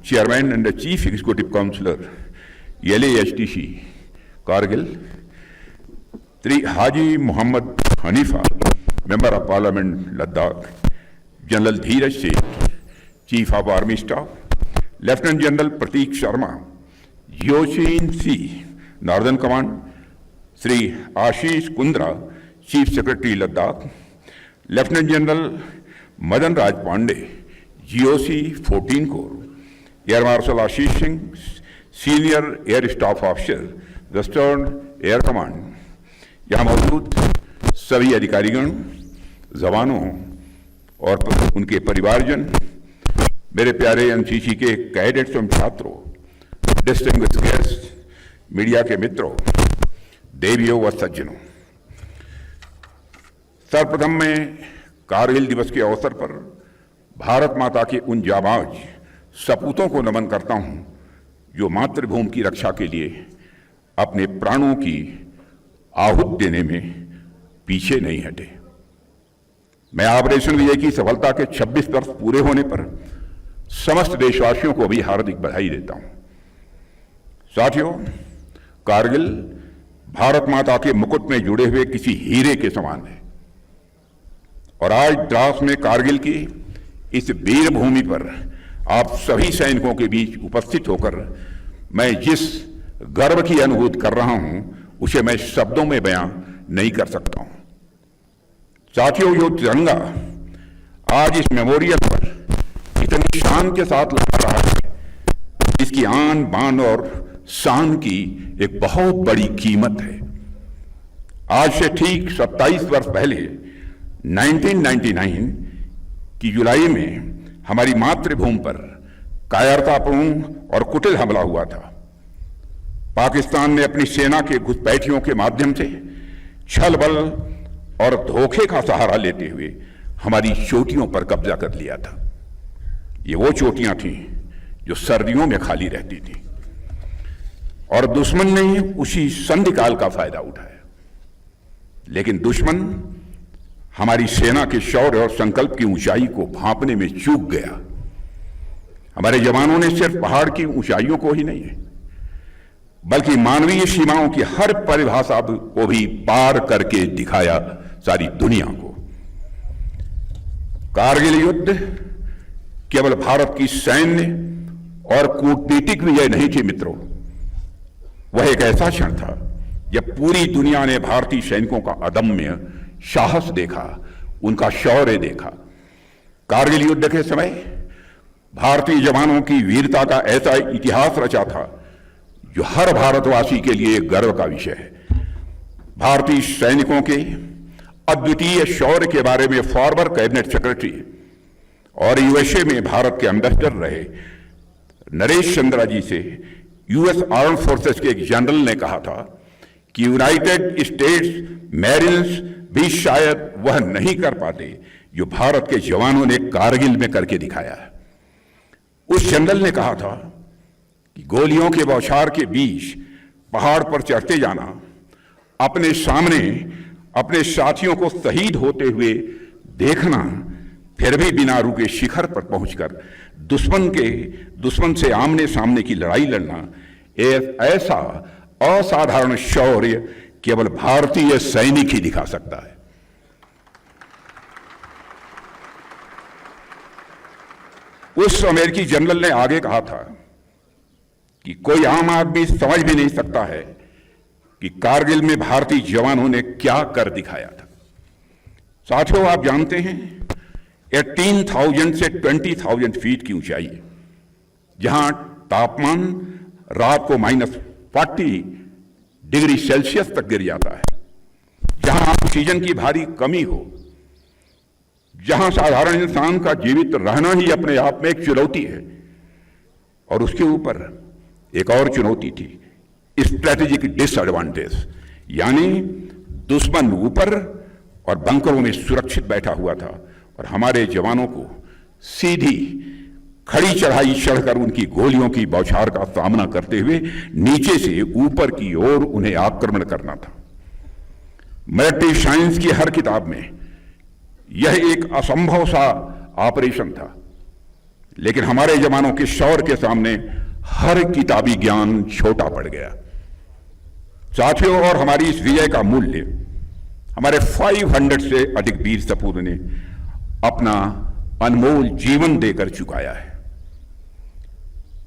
Chairman and the Chief Executive Councillor, LAHTC, Kargil. 3. Haji Muhammad Hanifa, Member of Parliament, Ladakh. General Dheeraj Seth, Chief of Army Staff. Lieutenant General Prateek Sharma, Yoshin C, Northern Command. Sri Ashish Kundra, Chief Secretary, Ladakh. Lieutenant General Madan Raj Pandey, GOC 14 Corps. Air Marshal Ashish Singh, Senior Air Staff Officer, Western Air Command. यहाँ मौजूद सभी अधिकारीगण, जवानों और उनके परिवारजन, मेरे प्यारे एनसीसी के कैडेट्स एवं छात्रों, डिस्टिंग्विश्ड गेस्ट्स, मीडिया के मित्रों, देवियों व सज्जनों, सर्वप्रथम मैं कारगिल दिवस के अवसर पर भारत माता के उन जाबाज सपूतों को नमन करता हूं जो मातृभूमि की रक्षा के लिए अपने प्राणों की आहूति देने में पीछे नहीं हटे। मैं ऑपरेशन विजय की सफलता के 26 वर्ष पूरे होने पर समस्त देशवासियों को भी हार्दिक बधाई देता हूं। साथियों, कारगिल भारत माता के मुकुट में जुड़े हुए किसी हीरे के समान है और आज द्रास में कारगिल की इस वीर भूमि पर आप सभी सैनिकों के बीच उपस्थित होकर मैं जिस गर्व की अनुभूति कर रहा हूं उसे मैं शब्दों में बयां नहीं कर सकता हूं। साथियों, जो तिरंगा आज इस मेमोरियल पर इतनी शान के साथ लगा रहा है, इसकी आन बान और शान की एक बहुत बड़ी कीमत है। आज से ठीक 27 वर्ष पहले 1999 की जुलाई में हमारी मातृभूमि पर कायरतापूर्ण और कुटिल हमला हुआ था। पाकिस्तान ने अपनी सेना के घुसपैठियों के माध्यम से छल बल और धोखे का सहारा लेते हुए हमारी चोटियों पर कब्जा कर लिया था। ये वो चोटियां थीं जो सर्दियों में खाली रहती थी और दुश्मन ने उसी संधिकाल का फायदा उठाया। लेकिन दुश्मन हमारी सेना के शौर्य और संकल्प की ऊंचाई को भांपने में चूक गया। हमारे जवानों ने सिर्फ पहाड़ की ऊंचाइयों को ही नहीं बल्कि मानवीय सीमाओं की हर परिभाषा को भी पार करके दिखाया सारी दुनिया को। कारगिल युद्ध केवल भारत की सैन्य और कूटनीतिक विजय नहीं थी मित्रों, वह एक ऐसा क्षण था जब पूरी दुनिया ने भारतीय सैनिकों का अदम्य साहस देखा, उनका शौर्य देखा। कारगिल युद्ध के समय भारतीय जवानों की वीरता का ऐसा इतिहास रचा था जो हर भारतवासी के लिए एक गर्व का विषय है। भारतीय सैनिकों के अद्वितीय शौर्य के बारे में फॉर्मर कैबिनेट सेक्रेटरी और यूएसए में भारत के एम्बेसडर रहे नरेश चंद्रा जी से यूएस आर्म्ड फोर्सेस के एक जनरल ने कहा था कि यूनाइटेड स्टेट्स मैरिन्स भी शायद वह नहीं कर पाते जो भारत के जवानों ने कारगिल में करके दिखाया है। उस जनरल ने कहा था कि गोलियों के बौछार के बीच पहाड़ पर चढ़ते जाना, अपने सामने अपने साथियों को शहीद होते हुए देखना, फिर भी बिना रुके शिखर पर पहुंचकर दुश्मन से आमने सामने की लड़ाई लड़ना, ऐसा असाधारण शौर्य केवल भारतीय सैनिक ही दिखा सकता है। उस अमेरिकी जनरल ने आगे कहा था कि कोई आम आदमी समझ भी नहीं सकता है कि कारगिल में भारतीय जवानों ने क्या कर दिखाया था। साथियों, आप जानते हैं 18,000 से 20,000 फीट की ऊंचाई है, जहां तापमान रात को -40 डिग्री सेल्सियस तक गिर जाता है, जहां ऑक्सीजन की भारी कमी हो, जहां साधारण इंसान का जीवित रहना ही अपने आप में एक चुनौती है। और उसके ऊपर एक और चुनौती थी, स्ट्रेटेजिक डिसएडवांटेज, यानी दुश्मन ऊपर और बंकरों में सुरक्षित बैठा हुआ था और हमारे जवानों को सीधी खड़ी चढ़ाई चढ़कर उनकी गोलियों की बौछार का सामना करते हुए नीचे से ऊपर की ओर उन्हें आक्रमण करना था। मिलिट्री साइंस की हर किताब में यह एक असंभव सा ऑपरेशन था, लेकिन हमारे जवानों के शौर्य के सामने हर किताबी ज्ञान छोटा पड़ गया। साथियों, और हमारी इस विजय का मूल्य हमारे 500 से अधिक वीर सपूत ने अपना अनमोल जीवन देकर चुकाया है।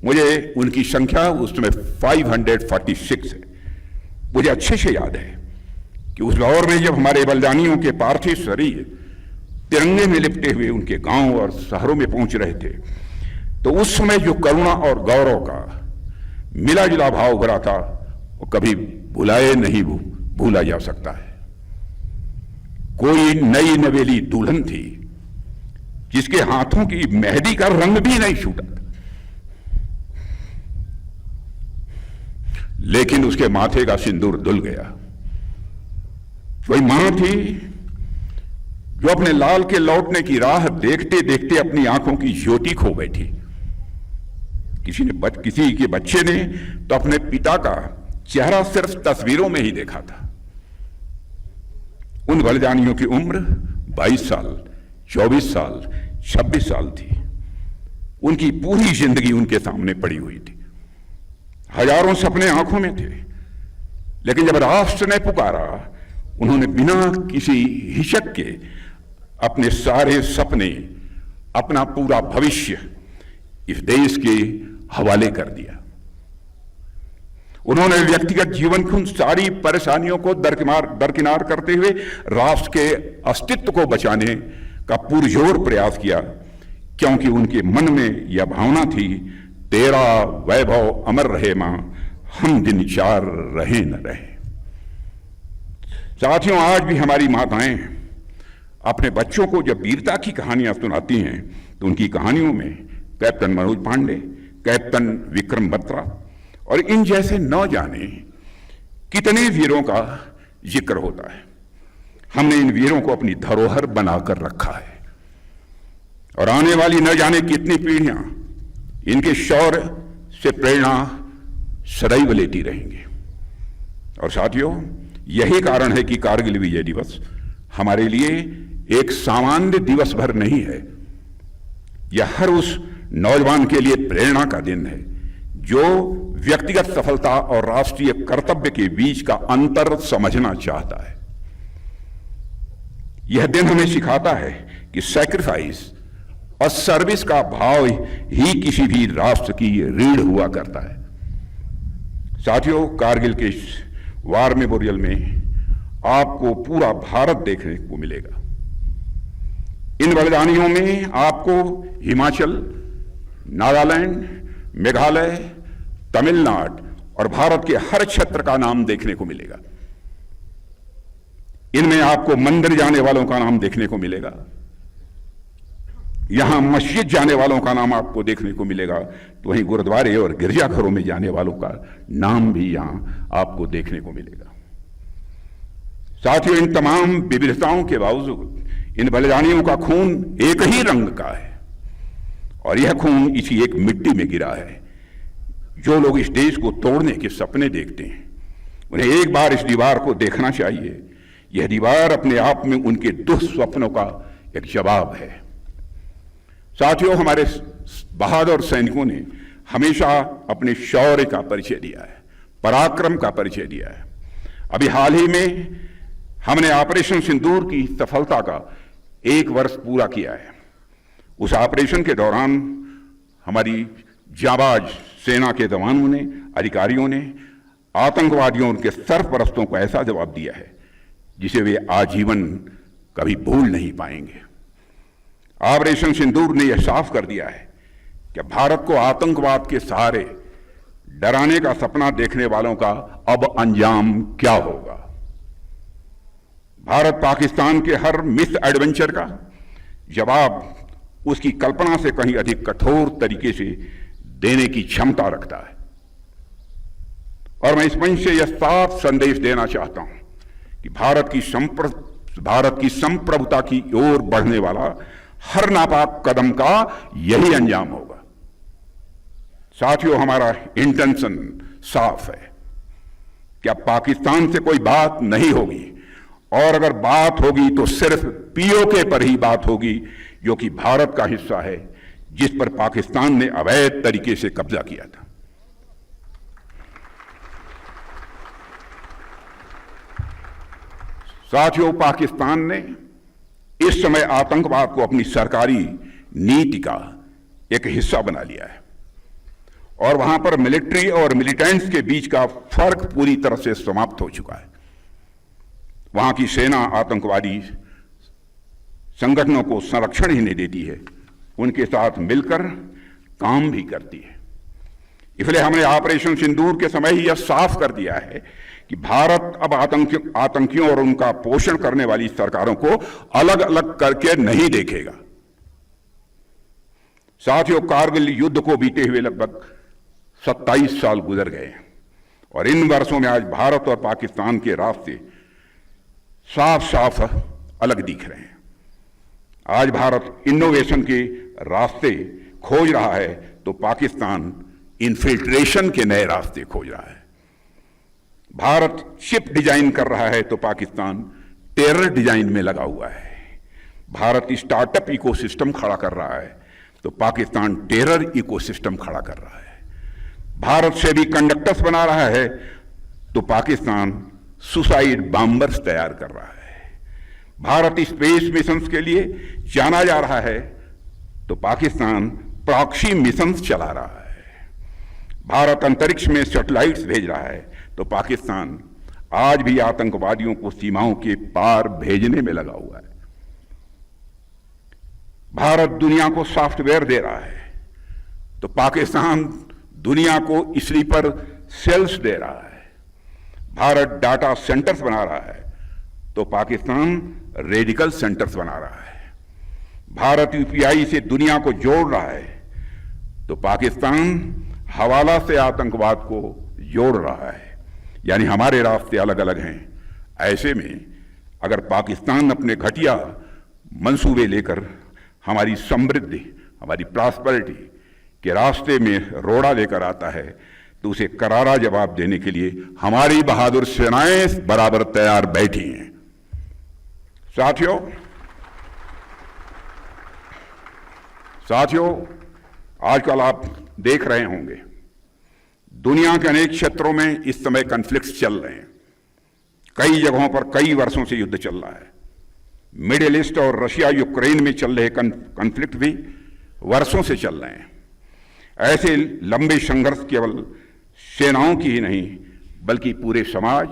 मुझे उनकी संख्या उस समय 546 है। मुझे अच्छे से याद है कि उस दौर में जब हमारे बलिदानियों के पार्थिव शरीर तिरंगे में लिपटे हुए उनके गांव और शहरों में पहुंच रहे थे, तो उस समय जो करुणा और गौरव का मिला जुला भाव भरा था, वो कभी भुलाए नहीं भूला जा सकता है। कोई नई नवेली दुल्हन थी जिसके हाथों की मेहंदी का रंग भी नहीं छूटा था, लेकिन उसके माथे का सिंदूर धुल गया। कोई मां थी जो अपने लाल के लौटने की राह देखते देखते अपनी आंखों की ज्योति खो बैठी। किसी के बच्चे ने तो अपने पिता का चेहरा सिर्फ तस्वीरों में ही देखा था। उन बलिदानियों की उम्र 22 साल, 24 साल, 26 साल थी। उनकी पूरी जिंदगी उनके सामने पड़ी हुई थी। हजारों सपने आंखों में थे, लेकिन जब राष्ट्र ने पुकारा, उन्होंने बिना किसी हिचक के अपने सारे सपने, अपना पूरा भविष्य इस देश के हवाले कर दिया। उन्होंने व्यक्तिगत जीवन की उन सारी परेशानियों को दरकिनार करते हुए राष्ट्र के अस्तित्व को बचाने का पुरजोर प्रयास किया, क्योंकि उनके मन में यह भावना थी, तेरा वैभव अमर रहे मां, हम दिन चार रहे न रहे। साथियों, आज भी हमारी माताएं अपने बच्चों को जब वीरता की कहानियां सुनाती हैं, तो उनकी कहानियों में कैप्टन मनोज पांडे, कैप्टन विक्रम बत्रा और इन जैसे न जाने कितने वीरों का जिक्र होता है। हमने इन वीरों को अपनी धरोहर बनाकर रखा है और आने वाली न जाने कितनी पीढ़ियां इनके शौर्य से प्रेरणा सदैव लेती रहेंगी। और साथियों, यही कारण है कि कारगिल विजय दिवस हमारे लिए एक सामान्य दिवस भर नहीं है। यह हर उस नौजवान के लिए प्रेरणा का दिन है जो व्यक्तिगत सफलता और राष्ट्रीय कर्तव्य के बीच का अंतर समझना चाहता है। यह दिन हमें सिखाता है कि सैक्रिफाइस और सर्विस का भाव ही किसी भी राष्ट्र की रीढ़ हुआ करता है। साथियों, कारगिल के इस वार मेमोरियल में आपको पूरा भारत देखने को मिलेगा। इन बलिदानियों में आपको हिमाचल, नागालैंड, मेघालय, तमिलनाडु और भारत के हर क्षेत्र का नाम देखने को मिलेगा। इनमें आपको मंदिर जाने वालों का नाम देखने को मिलेगा, यहां मस्जिद जाने वालों का नाम आपको देखने को मिलेगा, तो वहीं गुरुद्वारे और गिरजाघरों में जाने वालों का नाम भी यहां आपको देखने को मिलेगा। साथियों, इन तमाम विविधताओं के बावजूद इन बलिदानियों का खून एक ही रंग का है और यह खून इसी एक मिट्टी में गिरा है। जो लोग इस देश को तोड़ने के सपने देखते हैं, उन्हें एक बार इस दीवार को देखना चाहिए। यह दीवार अपने आप में उनके दुस्वप्नों का एक जवाब है। साथियों, हमारे बहादुर सैनिकों ने हमेशा अपने शौर्य का परिचय दिया है, पराक्रम का परिचय दिया है। अभी हाल ही में हमने ऑपरेशन सिंदूर की सफलता का 1 वर्ष पूरा किया है। उस ऑपरेशन के दौरान हमारी जाबाज सेना के जवानों ने, अधिकारियों ने आतंकवादियों, उनके सरपरस्तों को ऐसा जवाब दिया है जिसे वे आजीवन कभी भूल नहीं पाएंगे। ऑपरेशन सिंदूर ने यह साफ कर दिया है कि भारत को आतंकवाद के सहारे डराने का सपना देखने वालों का अब अंजाम क्या होगा। भारत पाकिस्तान के हर मिस एडवेंचर का जवाब उसकी कल्पना से कहीं अधिक कठोर तरीके से देने की क्षमता रखता है। और मैं इस मंच से यह साफ संदेश देना चाहता हूं कि भारत की संप्रभुता की ओर बढ़ने वाला हर नापाक कदम का यही अंजाम होगा। साथियों, हमारा इंटेंशन साफ है कि अब पाकिस्तान से कोई बात नहीं होगी, और अगर बात होगी तो सिर्फ पीओके पर ही बात होगी, जो कि भारत का हिस्सा है, जिस पर पाकिस्तान ने अवैध तरीके से कब्जा किया था। साथियों, पाकिस्तान ने इस समय आतंकवाद को अपनी सरकारी नीति का एक हिस्सा बना लिया है और वहां पर मिलिट्री और मिलिटेंट्स के बीच का फर्क पूरी तरह से समाप्त हो चुका है। वहां की सेना आतंकवादी संगठनों को संरक्षण ही नहीं देती है, उनके साथ मिलकर काम भी करती है। इसलिए हमने ऑपरेशन सिंदूर के समय ही यह साफ कर दिया है कि भारत अब आतंकियों और उनका पोषण करने वाली सरकारों को अलग अलग करके नहीं देखेगा। साथियों, कारगिल युद्ध को बीते हुए लगभग 27 साल गुजर गए और इन वर्षों में आज भारत और पाकिस्तान के रास्ते साफ साफ अलग दिख रहे हैं। आज भारत इनोवेशन के रास्ते खोज रहा है तो पाकिस्तान इन्फिल्ट्रेशन के नए रास्ते खोज रहा है। भारत चिप डिजाइन कर रहा है तो पाकिस्तान टेरर डिजाइन में लगा हुआ है। भारत स्टार्टअप इकोसिस्टम खड़ा कर रहा है तो पाकिस्तान टेरर इकोसिस्टम खड़ा कर रहा है। भारत से भी कंडक्टर्स बना रहा है तो पाकिस्तान सुसाइड बॉम्बर्स तैयार कर रहा है। भारत स्पेस मिशंस के लिए जाना जा रहा है तो पाकिस्तान प्रॉक्सी मिशंस चला रहा है। भारत अंतरिक्ष में सैटेलाइट्स भेज रहा है तो पाकिस्तान आज भी आतंकवादियों को सीमाओं के पार भेजने में लगा हुआ है। भारत दुनिया को सॉफ्टवेयर दे रहा है तो पाकिस्तान दुनिया को स्लीपर सेल्स दे रहा है। भारत डाटा सेंटर्स बना रहा है तो पाकिस्तान रेडिकल सेंटर्स बना रहा है। भारत यूपीआई से दुनिया को जोड़ रहा है तो पाकिस्तान हवाला से आतंकवाद को जोड़ रहा है। यानी हमारे रास्ते अलग अलग हैं। ऐसे में अगर पाकिस्तान अपने घटिया मंसूबे लेकर हमारी समृद्धि, हमारी प्रॉस्पेरिटी के रास्ते में रोड़ा लेकर आता है तो उसे करारा जवाब देने के लिए हमारी बहादुर सेनाएं बराबर तैयार बैठी हैं। साथियों, आजकल आप देख रहे होंगे दुनिया के अनेक क्षेत्रों में इस समय कॉन्फ्लिक्ट्स चल रहे हैं। कई जगहों पर कई वर्षों से युद्ध चल रहा है। मिडिल ईस्ट और रशिया यूक्रेन में चल रहे कॉन्फ्लिक्ट भी वर्षों से चल रहे हैं। ऐसे लंबे संघर्ष केवल सेनाओं की ही नहीं बल्कि पूरे समाज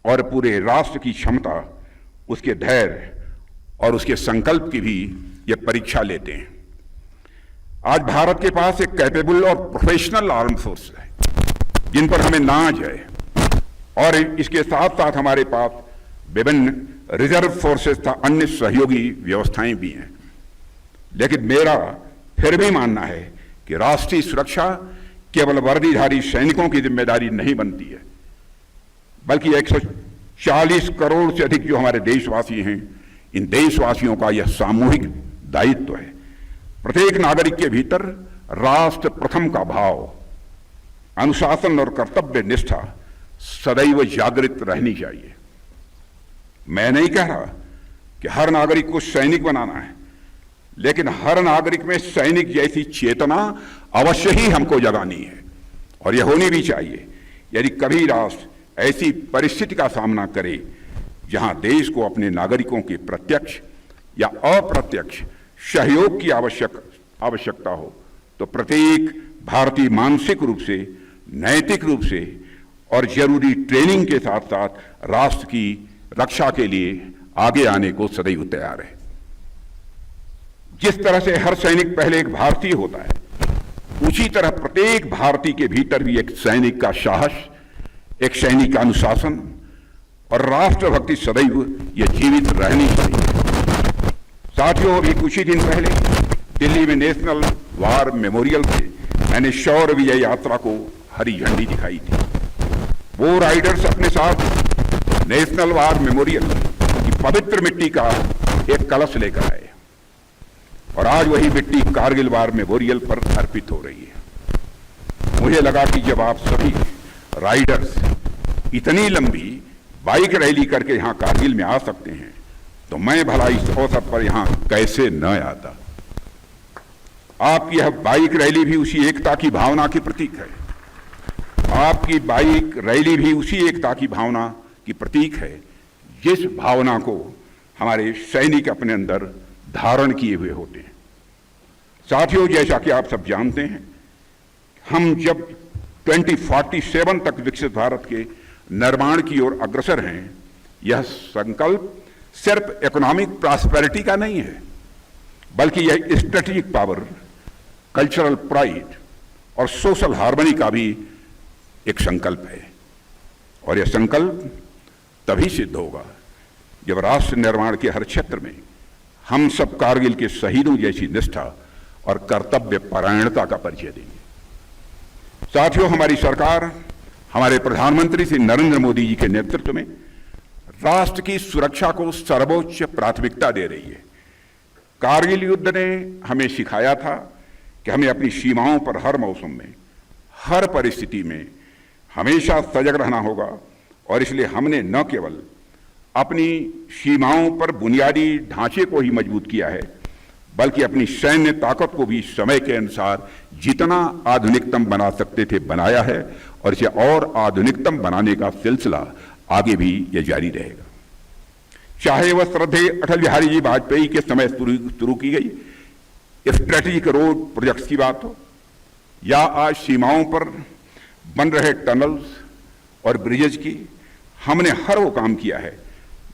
और पूरे राष्ट्र की क्षमता, उसके धैर्य और उसके संकल्प की भी ये परीक्षा लेते हैं। आज भारत के पास एक कैपेबल और प्रोफेशनल आर्म फोर्स है जिन पर हमें नाज है और इसके साथ साथ हमारे पास विभिन्न रिजर्व फोर्सेस तथा अन्य सहयोगी व्यवस्थाएं भी हैं। लेकिन मेरा फिर भी मानना है कि राष्ट्रीय सुरक्षा केवल वर्दीधारी सैनिकों की जिम्मेदारी नहीं बनती है बल्कि 140 करोड़ से अधिक जो हमारे देशवासी हैं, इन देशवासियों का यह सामूहिक दायित्व है। प्रत्येक नागरिक के भीतर राष्ट्र प्रथम का भाव, अनुशासन और कर्तव्य निष्ठा सदैव जागृत रहनी चाहिए। मैं नहीं कह रहा कि हर नागरिक को सैनिक बनाना है, लेकिन हर नागरिक में सैनिक जैसी चेतना अवश्य ही हमको जगानी है और यह होनी भी चाहिए। यदि कभी राष्ट्र ऐसी परिस्थिति का सामना करे जहां देश को अपने नागरिकों के प्रत्यक्ष या अप्रत्यक्ष सहयोग की आवश्यकता हो तो प्रत्येक भारतीय मानसिक रूप से, नैतिक रूप से और जरूरी ट्रेनिंग के साथ साथ राष्ट्र की रक्षा के लिए आगे आने को सदैव तैयार है। जिस तरह से हर सैनिक पहले एक भारतीय होता है, उसी तरह प्रत्येक भारतीय के भीतर भी एक सैनिक का साहस, एक सैनिक का अनुशासन और राष्ट्रभक्ति सदैव यह जीवित रहनी चाहिए। साथियों, अभी कुछ ही दिन पहले दिल्ली में नेशनल वार मेमोरियल से मैंने शौर्य विजय यात्रा को हरी झंडी दिखाई थी। वो राइडर्स अपने साथ नेशनल वार मेमोरियल की पवित्र मिट्टी का एक कलश लेकर आए और आज वही मिट्टी कारगिल वार मेमोरियल पर अर्पित हो रही है। मुझे लगा कि जब आप सभी राइडर्स इतनी लंबी बाइक रैली करके यहां कारगिल में आ सकते हैं तो मैं भला इस अवसर पर यहां कैसे न आता। आपकी यह बाइक रैली भी उसी एकता की भावना की प्रतीक है। आपकी बाइक रैली भी उसी एकता की भावना की प्रतीक है, जिस भावना को हमारे सैनिक अपने अंदर धारण किए हुए होते हैं। साथियों, जैसा कि आप सब जानते हैं, हम जब 2047 तक विकसित भारत के निर्माण की ओर अग्रसर हैं, यह संकल्प सिर्फ इकोनॉमिक प्रॉस्पेरिटी का नहीं है, बल्कि यह स्ट्रेटेजिक पावर, कल्चरल प्राइड और सोशल हार्मनी का भी एक संकल्प है। और यह संकल्प तभी सिद्ध होगा जब राष्ट्र निर्माण के हर क्षेत्र में हम सब कारगिल के शहीदों जैसी निष्ठा और कर्तव्य परायणता का परिचय देंगे। साथियों, हमारी सरकार हमारे प्रधानमंत्री श्री नरेंद्र मोदी जी के नेतृत्व में राष्ट्र की सुरक्षा को सर्वोच्च प्राथमिकता दे रही है। कारगिल युद्ध ने हमें सिखाया था कि हमें अपनी सीमाओं पर हर मौसम में, हर परिस्थिति में हमेशा सजग रहना होगा, और इसलिए हमने न केवल अपनी सीमाओं पर बुनियादी ढांचे को ही मजबूत किया है, बल्कि अपनी सैन्य ताकत को भी समय के अनुसार जितना आधुनिकतम बना सकते थे बनाया है, और इसे और आधुनिकतम बनाने का सिलसिला आगे भी यह जारी रहेगा। चाहे वह श्रद्धेय अटल बिहारी जी वाजपेयी के समय शुरू की गई स्ट्रेटेजिक रोड प्रोजेक्ट्स की बात हो, या आज सीमाओं पर बन रहे टनल्स और ब्रिजेज की, हमने हर वो काम किया है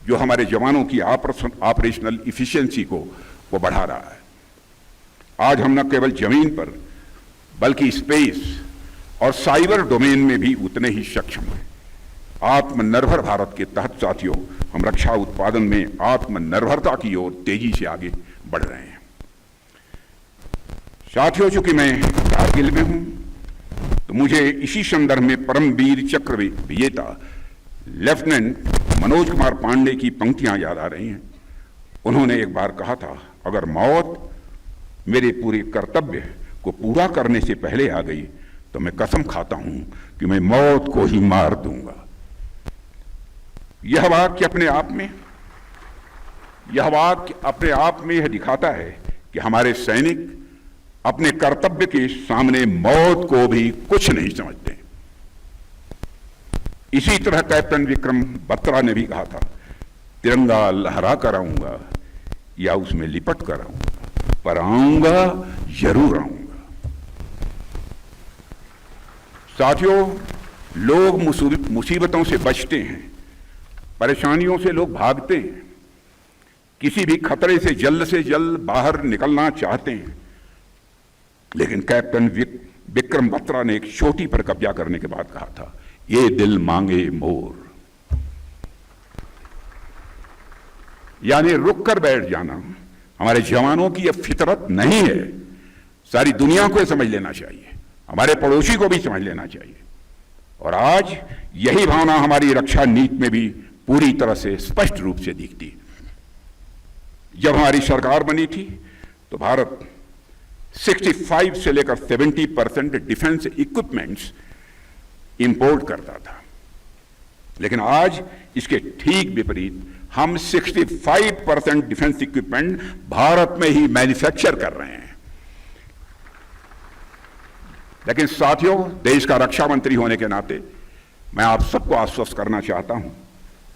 जो हमारे जवानों की ऑपरेशनल इफिशिएंसी को वो बढ़ा रहा है। आज हम न केवल जमीन पर बल्कि स्पेस और साइबर डोमेन में भी उतने ही सक्षम हैं। आत्मनिर्भर भारत के तहत साथियों, हम रक्षा उत्पादन में आत्मनिर्भरता की ओर तेजी से आगे बढ़ रहे हैं। साथियों, चूंकि मैं कारगिल में हूं, तो मुझे इसी संदर्भ में परमवीर चक्र विजेता लेफ्टिनेंट मनोज कुमार पांडे की पंक्तियां याद आ रही हैं। उन्होंने एक बार कहा था, अगर मौत मेरे पूरे कर्तव्य को पूरा करने से पहले आ गई तो मैं कसम खाता हूं कि मैं मौत को ही मार दूंगा। यह वाक्य अपने आप में यह दिखाता है कि हमारे सैनिक अपने कर्तव्य के सामने मौत को भी कुछ नहीं समझते। इसी तरह कैप्टन विक्रम बत्रा ने भी कहा था, तिरंगा लहरा कर आऊंगा या उसमें लिपट कर आऊंगा, पर आऊंगा, जरूर आऊंगा। साथियों, लोग मुसीबतों से बचते हैं, परेशानियों से लोग भागते हैं, किसी भी खतरे से जल्द बाहर निकलना चाहते हैं, लेकिन कैप्टन विक्रम बत्रा ने एक चोटी पर कब्जा करने के बाद कहा था, ये दिल मांगे मोर, यानी रुक कर बैठ जाना हमारे जवानों की यह फितरत नहीं है। सारी दुनिया को समझ लेना चाहिए, हमारे पड़ोसी को भी समझ लेना चाहिए। और आज यही भावना हमारी रक्षा नीति में भी पूरी तरह से स्पष्ट रूप से दिखती है। जब हमारी सरकार बनी थी तो भारत 65 से लेकर 70% डिफेंस इक्विपमेंट्स इंपोर्ट करता था, लेकिन आज इसके ठीक विपरीत हम 65% डिफेंस इक्विपमेंट भारत में ही मैन्युफैक्चर कर रहे हैं। लेकिन साथियों, देश का रक्षा मंत्री होने के नाते मैं आप सबको आश्वस्त करना चाहता हूं,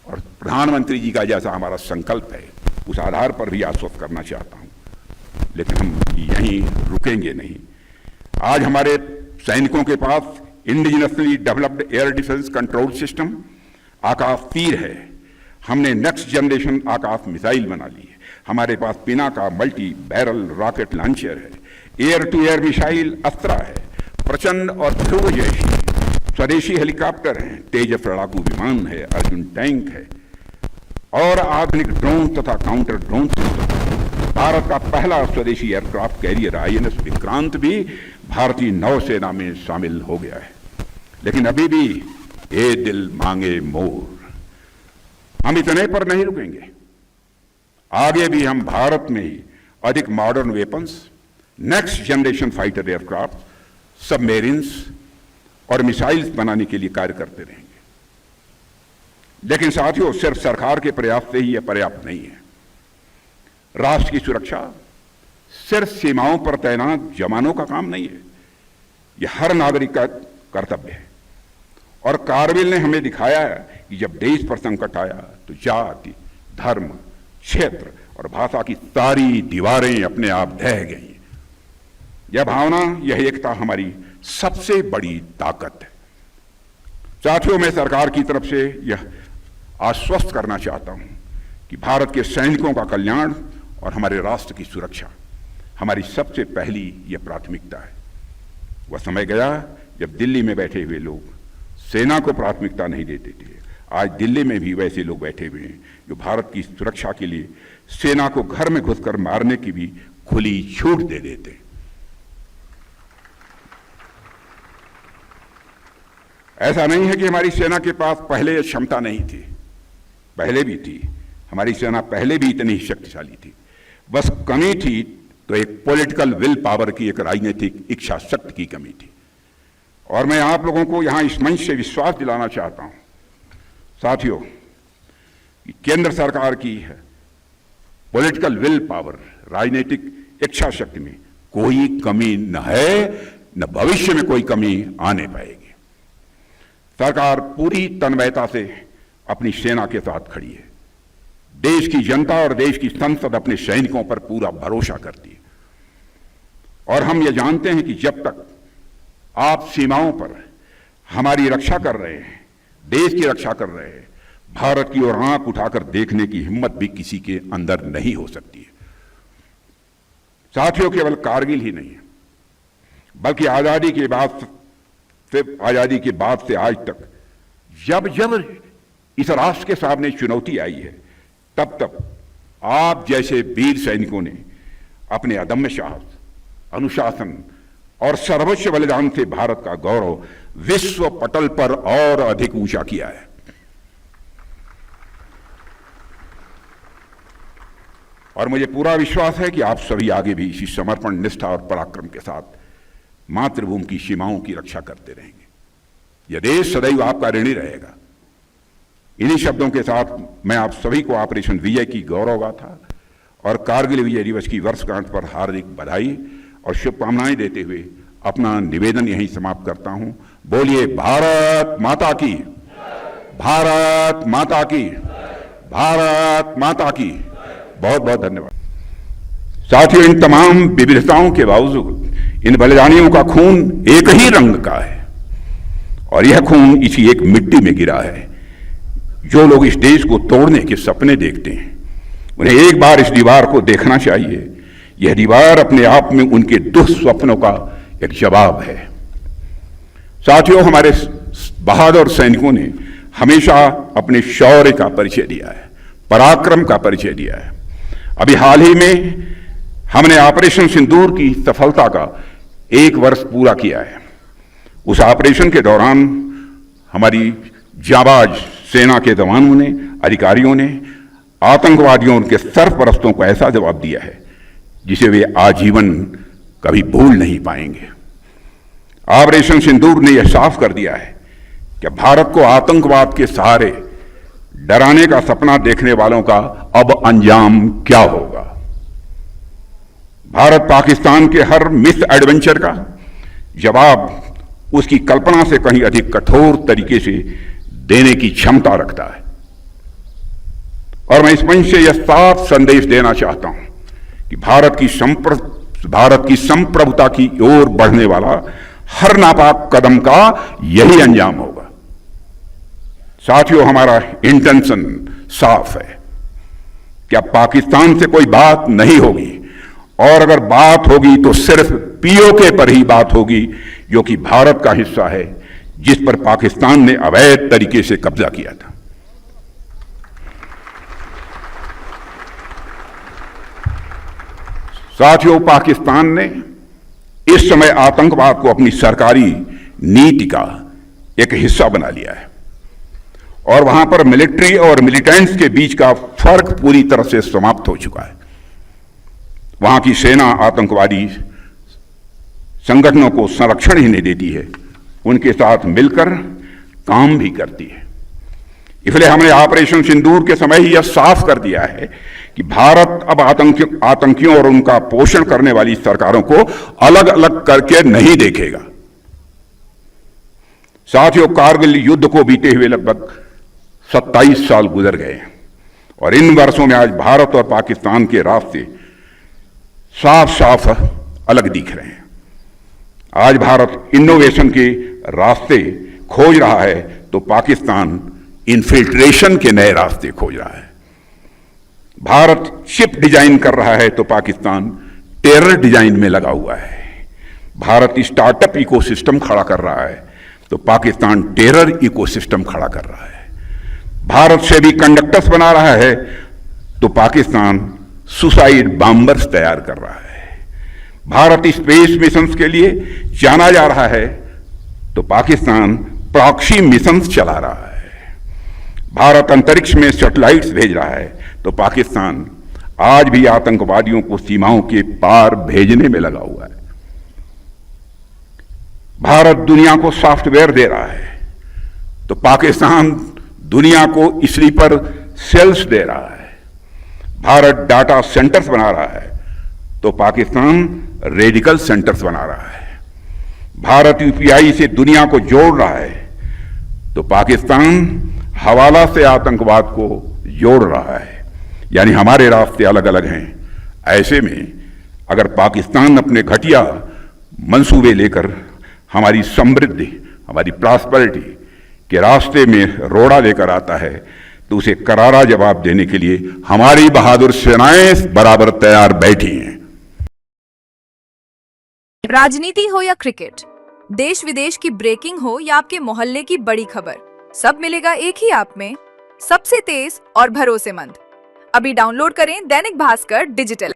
और प्रधानमंत्री जी का जैसा हमारा संकल्प है उस आधार पर भी आश्वस्त करना चाहता हूं, लेकिन हम यहीं रुकेंगे नहीं। आज हमारे सैनिकों के पास indigenously developed air defence control system Akashteer है। हमने नेक्स्ट जनरेशन आकाश मिसाइल बना ली है। हमारे पास Pinaka multi barrel rocket launcher है, air to air missile Astra है, प्रचंड और ध्रुव जैसी स्वदेशी हेलीकॉप्टर हैं, तेजस लड़ाकू विमान है, अर्जुन टैंक है, और आधुनिक ड्रोन तथा काउंटर ड्रोन सिस्टम। भारत का पहला स्वदेशी एयरक्राफ्ट कैरियर INS विक्रांत भी भारतीय नौसेना में शामिल हो गया है। लेकिन अभी भी ये दिल मांगे मोर, हम इतने पर नहीं रुकेंगे। आगे भी हम भारत में ही अधिक modern weapons, next generation fighter aircraft, submarines और मिसाइल्स बनाने के लिए कार्य करते रहेंगे। लेकिन साथियों, सिर्फ सरकार के प्रयास से ही यह पर्याप्त नहीं है। राष्ट्र की सुरक्षा सिर्फ सीमाओं पर तैनात जवानों का काम नहीं है, यह हर नागरिक का कर्तव्य है। और कारगिल ने हमें दिखाया है कि जब देश पर संकट आया तो जाति, धर्म, क्षेत्र और भाषा की सारी दीवारें अपने आप ढह गई। यह भावना, यह एकता हमारी सबसे बड़ी ताकत है। साथियों, मैं सरकार की तरफ से यह आश्वस्त करना चाहता हूं कि भारत के सैनिकों का कल्याण और हमारे राष्ट्र की सुरक्षा हमारी सबसे पहली यह प्राथमिकता है। वह समय गया जब दिल्ली में बैठे हुए लोग सेना को प्राथमिकता नहीं देते थे। आज दिल्ली में भी वैसे लोग बैठे हुए हैं जो भारत की सुरक्षा के लिए सेना को घर में घुसकर मारने की भी खुली छूट दे देते। ऐसा नहीं है कि हमारी सेना के पास पहले क्षमता नहीं थी, पहले भी थी। हमारी सेना पहले भी इतनी शक्तिशाली थी, बस कमी थी तो एक पॉलिटिकल विल पावर की, एक राजनीतिक इच्छा शक्ति की कमी थी। और मैं आप लोगों को यहां इस मंच से विश्वास दिलाना चाहता हूं साथियों कि केंद्र सरकार की पॉलिटिकल विल पावर, राजनीतिक इच्छा शक्ति में कोई कमी न है, न भविष्य में कोई कमी आने पाएगी। सरकार पूरी तन्मयता से अपनी सेना के साथ खड़ी है। देश की जनता और देश की संसद अपने सैनिकों पर पूरा भरोसा करती है। और हम ये जानते हैं कि जब तक आप सीमाओं पर हमारी रक्षा कर रहे हैं, देश की रक्षा कर रहे हैं, भारत की ओर आंख उठाकर देखने की हिम्मत भी किसी के अंदर नहीं हो सकती है। साथियों, केवल कारगिल ही नहीं है, बल्कि आजादी के बाद से आज तक जब जब इस राष्ट्र के सामने चुनौती आई है, तब तब आप जैसे वीर सैनिकों ने अपने अदम्य साहस, अनुशासन और सर्वोच्च बलिदान से भारत का गौरव विश्व पटल पर और अधिक ऊंचा किया है। और मुझे पूरा विश्वास है कि आप सभी आगे भी इसी समर्पण, निष्ठा और पराक्रम के साथ मातृभूमि की सीमाओं की रक्षा करते रहेंगे। यह देश सदैव आपका ऋणी रहेगा। इन्हीं शब्दों के साथ मैं आप सभी को ऑपरेशन विजय की गौरव गाथा और कारगिल विजय दिवस की वर्षगांठ पर हार्दिक बधाई और शुभकामनाएं देते हुए अपना निवेदन यहीं समाप्त करता हूं। बोलिए भारत माता की, भारत माता की, भारत माता की। बहुत बहुत धन्यवाद। साथियों, इन तमाम विविधताओं के बावजूद इन बलिदानियों का खून एक ही रंग का है और यह खून इसी एक मिट्टी में गिरा है। जो लोग इस देश को तोड़ने के सपने देखते हैं, उन्हें एक बार इस दीवार को देखना चाहिए। यह दीवार अपने आप में उनके दुस्वप्नों का एक जवाब है। साथियों, हमारे बहादुर सैनिकों ने हमेशा अपने शौर्य का परिचय दिया है, पराक्रम का परिचय दिया है। अभी हाल ही में हमने ऑपरेशन सिंदूर की सफलता का 1 वर्ष पूरा किया है। उस ऑपरेशन के दौरान हमारी जाबाज सेना के जवानों ने, अधिकारियों ने आतंकवादियों और उनके सरपरस्तों को ऐसा जवाब दिया है जिसे वे आजीवन कभी भूल नहीं पाएंगे। ऑपरेशन सिंदूर ने यह साफ कर दिया है कि भारत को आतंकवाद के सहारे डराने का सपना देखने वालों का अब अंजाम क्या होगा। भारत पाकिस्तान के हर मिस एडवेंचर का जवाब उसकी कल्पना से कहीं अधिक कठोर तरीके से देने की क्षमता रखता है। और मैं इस मंच से यह साफ संदेश देना चाहता हूं कि भारत की संप्रभुता की ओर बढ़ने वाला हर नापाक कदम का यही अंजाम होगा। साथियों, हमारा इंटेंशन साफ है कि अब पाकिस्तान से कोई बात नहीं होगी और अगर बात होगी तो सिर्फ पीओके पर ही बात होगी, जो कि भारत का हिस्सा है, जिस पर पाकिस्तान ने अवैध तरीके से कब्जा किया था। साथियों, पाकिस्तान ने इस समय आतंकवाद को अपनी सरकारी नीति का एक हिस्सा बना लिया है और वहां पर मिलिट्री और मिलिटेंट्स के बीच का फर्क पूरी तरह से समाप्त हो चुका है। वहां की सेना आतंकवादी संगठनों को संरक्षण ही नहीं देती है, उनके साथ मिलकर काम भी करती है। इसलिए हमने ऑपरेशन सिंदूर के समय ही यह साफ कर दिया है कि भारत अब आतंकियों और उनका पोषण करने वाली सरकारों को अलग अलग करके नहीं देखेगा। साथियों, कारगिल युद्ध को बीते हुए लगभग 27 साल गुजर गए हैं और इन वर्षों में आज भारत और पाकिस्तान के रास्ते साफ साफ अलग दिख रहे हैं। आज भारत इनोवेशन के रास्ते खोज रहा है तो पाकिस्तान इन्फिल्ट्रेशन के नए रास्ते खोज रहा है। भारत चिप डिजाइन कर रहा है तो पाकिस्तान टेरर डिजाइन में लगा हुआ है। भारत स्टार्टअप इकोसिस्टम खड़ा कर रहा है तो पाकिस्तान टेरर इकोसिस्टम खड़ा कर रहा है। भारत से भी कंडक्टर्स बना रहा है तो पाकिस्तान सुसाइड बॉम्बर्स तैयार कर रहा है। भारत स्पेस मिशंस के लिए जाना जा रहा है तो पाकिस्तान प्रॉक्सी मिशंस चला रहा है। भारत अंतरिक्ष में सैटेलाइट्स भेज रहा है तो पाकिस्तान आज भी आतंकवादियों को सीमाओं के पार भेजने में लगा हुआ है। भारत दुनिया को सॉफ्टवेयर दे रहा है तो पाकिस्तान दुनिया को स्लीपर सेल्स दे रहा है। भारत डाटा सेंटर्स बना रहा है तो पाकिस्तान रेडिकल सेंटर्स बना रहा है। भारत यूपीआई से दुनिया को जोड़ रहा है तो पाकिस्तान हवाला से आतंकवाद को जोड़ रहा है। यानी हमारे रास्ते अलग अलग हैं। ऐसे में अगर पाकिस्तान अपने घटिया मंसूबे लेकर हमारी समृद्धि, हमारी प्रॉस्पेरिटी के रास्ते में रोड़ा लेकर आता है तो उसे करारा जवाब देने के लिए हमारी बहादुर सेनाएं बराबर तैयार बैठी हैं। राजनीति हो या क्रिकेट, देश विदेश की ब्रेकिंग हो या आपके मोहल्ले की बड़ी खबर, सब मिलेगा एक ही ऐप में, सबसे तेज और भरोसेमंद। अभी डाउनलोड करें दैनिक भास्कर डिजिटल।